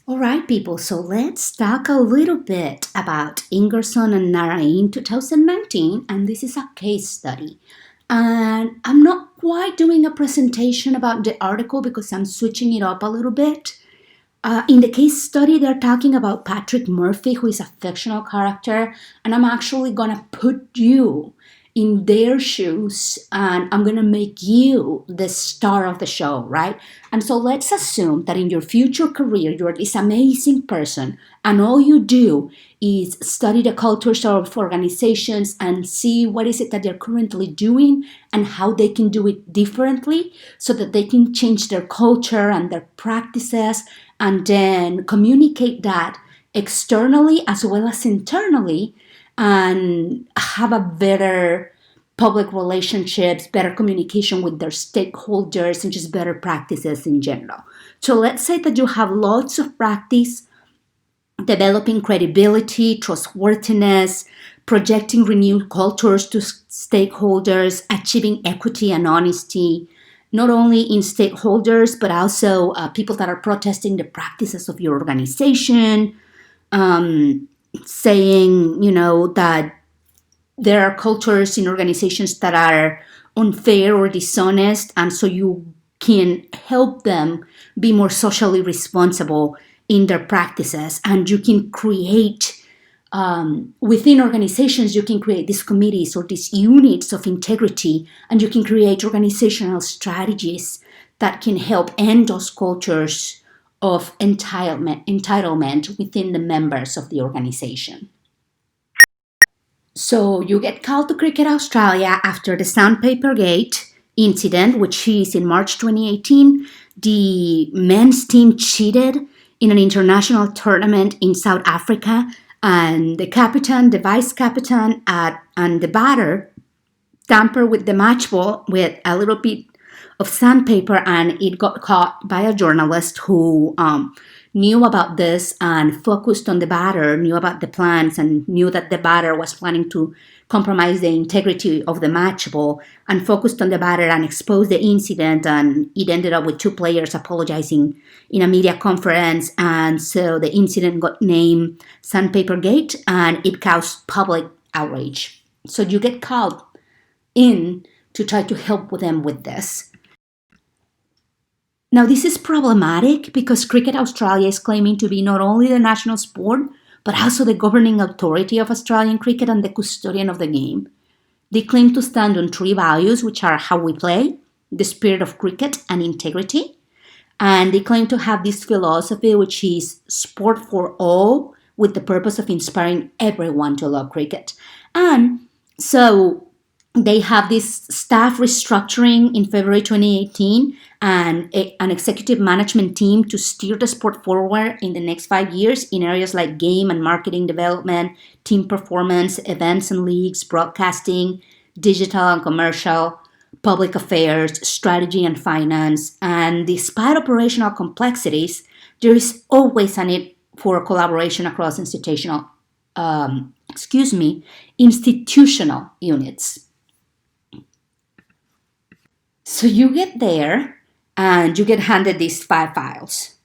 All right, people, so let's talk a little bit about Ingerson and Naraine 2019, and this is a case study. And I'm not quite doing a presentation about the article because I'm switching it up a little bit. In the case study, they're talking about Patrick Murphy, who is a fictional character, and I'm actually gonna put you in their shoes and I'm gonna make you the star of the show, right? And so let's assume that in your future career, you're this amazing person and all you do is study the cultures of organizations and see what is it that they're currently doing and how they can do it differently so that they can change their culture and their practices and then communicate that externally as well as internally and have a better public relationships, better communication with their stakeholders, and just better practices in general. So let's say that you have lots of practice developing credibility, trustworthiness, projecting renewed cultures to stakeholders, achieving equity and honesty, not only in stakeholders, but also people that are protesting the practices of your organization, saying, that there are cultures in organizations that are unfair or dishonest, and so you can help them be more socially responsible in their practices. And you can create, within organizations, you can create these committees or these units of integrity, and you can create organizational strategies that can help end those cultures of entitlement within the members of the organization. So you get called to Cricket Australia after the sandpapergate incident, which is in March 2018. The men's team cheated in an international tournament in South Africa, and the captain, the vice captain, and the batter tampered with the match ball with a little bit of sandpaper, and it got caught by a journalist who knew about this and focused on the batter, knew about the plans, and knew that the batter was planning to compromise the integrity of the match ball, and focused on the batter and exposed the incident. And it ended up with two players apologizing in a media conference. And so the incident got named Sandpapergate, and it caused public outrage. So you get called in to try to help them with this. Now, this is problematic because Cricket Australia is claiming to be not only the national sport, but also the governing authority of Australian cricket and the custodian of the game. They claim to stand on three values, which are how we play, the spirit of cricket, and integrity. And they claim to have this philosophy, which is sport for all, with the purpose of inspiring everyone to love cricket. And so they have this staff restructuring in February 2018 and an executive management team to steer the sport forward in the next 5 years in areas like game and marketing development, team performance, events and leagues, broadcasting, digital and commercial, public affairs, strategy and finance. And despite operational complexities, there is always a need for collaboration across institutional units. So you get there and you get handed these 5 files.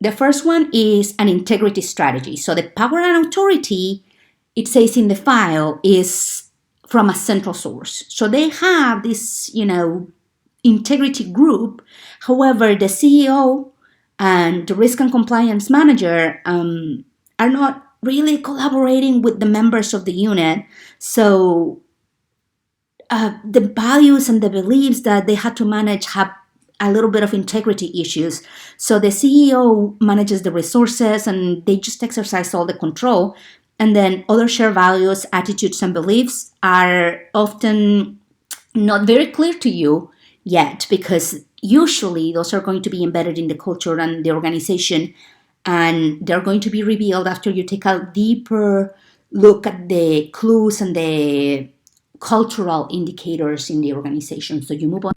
The first one is an integrity strategy. So the power and authority, it says in the file, is from a central source. So they have this, integrity group. However, the CEO and the risk and compliance manager are not really collaborating with the members of the unit. So the values and the beliefs that they had to manage have a little bit of integrity issues. So the CEO manages the resources and they just exercise all the control. And then other shared values, attitudes, and beliefs are often not very clear to you yet, because usually those are going to be embedded in the culture and the organization, and they're going to be revealed after you take a deeper look at the clues and the cultural indicators in the organization. So you move on.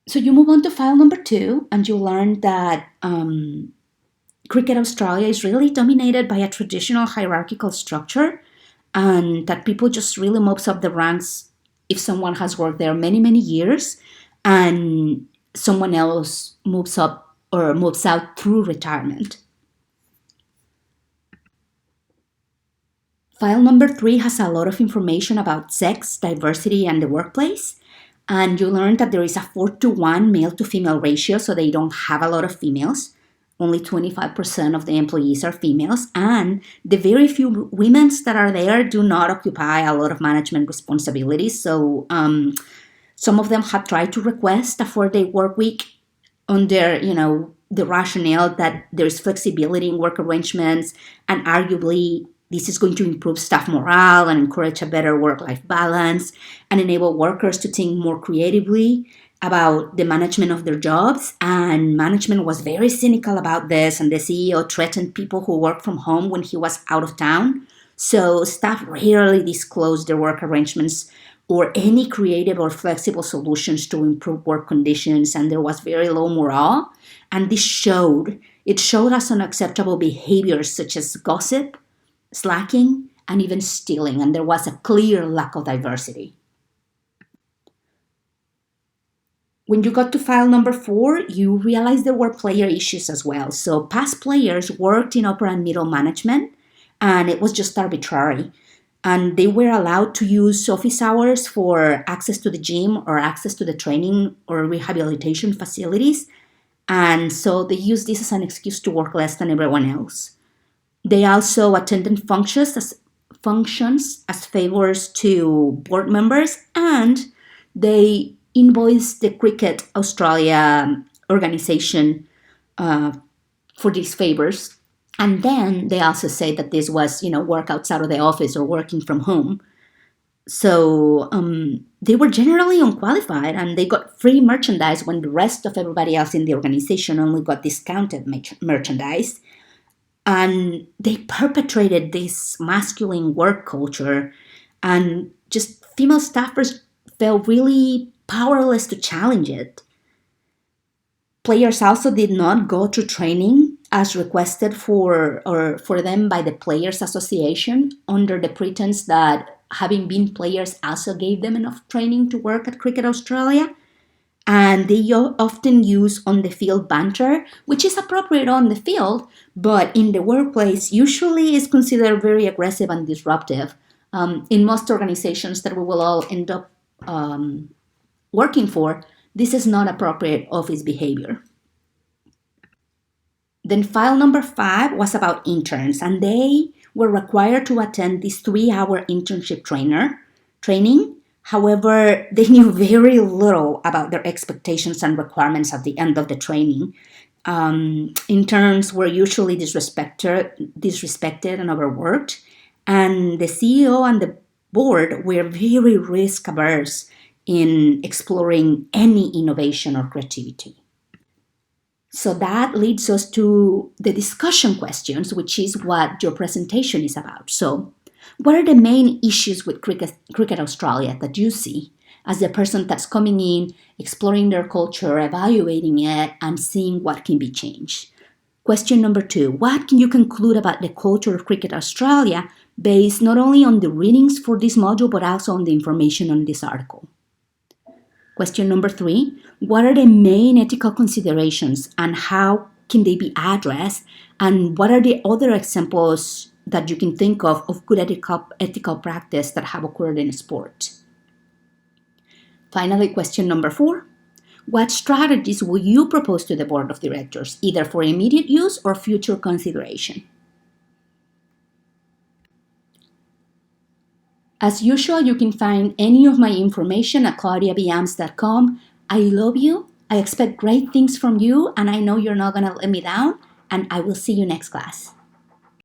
So you move on to file number 2, and you learn that Cricket Australia is really dominated by a traditional hierarchical structure, and that people just really moves up the ranks if someone has worked there many, many years, and someone else moves up or moves out through retirement. File number 3 has a lot of information about sex, diversity, and the workplace. And you learned that there is a 4-to-1 male to female ratio, so they don't have a lot of females. Only 25% of the employees are females, and the very few women that are there do not occupy a lot of management responsibilities. So some of them have tried to request a 4-day work week under, the rationale that there's flexibility in work arrangements, and arguably this is going to improve staff morale and encourage a better work-life balance and enable workers to think more creatively about the management of their jobs. And management was very cynical about this, and the CEO threatened people who work from home when he was out of town. So staff rarely disclosed their work arrangements or any creative or flexible solutions to improve work conditions, and there was very low morale. And this showed us unacceptable behaviors such as gossip, slacking, and even stealing, and there was a clear lack of diversity. When you got to file number 4, you realized there were player issues as well. So past players worked in upper and middle management, and it was just arbitrary. And they were allowed to use office hours for access to the gym or access to the training or rehabilitation facilities. And so they used this as an excuse to work less than everyone else. They also attended functions as favors to board members, and they invoiced the Cricket Australia organization for these favors. And then they also say that this was, work outside of the office or working from home. So they were generally unqualified, and they got free merchandise when the rest of everybody else in the organization only got discounted merchandise. And they perpetrated this masculine work culture, and just female staffers felt really powerless to challenge it. Players also did not go to training as requested for them by the Players Association, under the pretense that having been players also gave them enough training to work at Cricket Australia. And they often use on-the-field banter, which is appropriate on the field, but in the workplace usually is considered very aggressive and disruptive. In most organizations that we will all end up working for, this is not appropriate office behavior. Then file number 5 was about interns, and they were required to attend this 3-hour internship training. However, they knew very little about their expectations and requirements at the end of the training. Interns were usually disrespected and overworked, and the CEO and the board were very risk-averse in exploring any innovation or creativity. So that leads us to the discussion questions, which is what your presentation is about. So, what are the main issues with Cricket Australia that you see as the person that's coming in, exploring their culture, evaluating it, and seeing what can be changed? Question number 2, what can you conclude about the culture of Cricket Australia based not only on the readings for this module, but also on the information on this article? Question number 3, what are the main ethical considerations and how can they be addressed? And what are the other examples that you can think of good ethical practice that have occurred in sport? Finally, question number 4, what strategies will you propose to the board of directors, either for immediate use or future consideration? As usual, you can find any of my information at claudiabiams.com. I love you. I expect great things from you, and I know you're not going to let me down, and I will see you next class.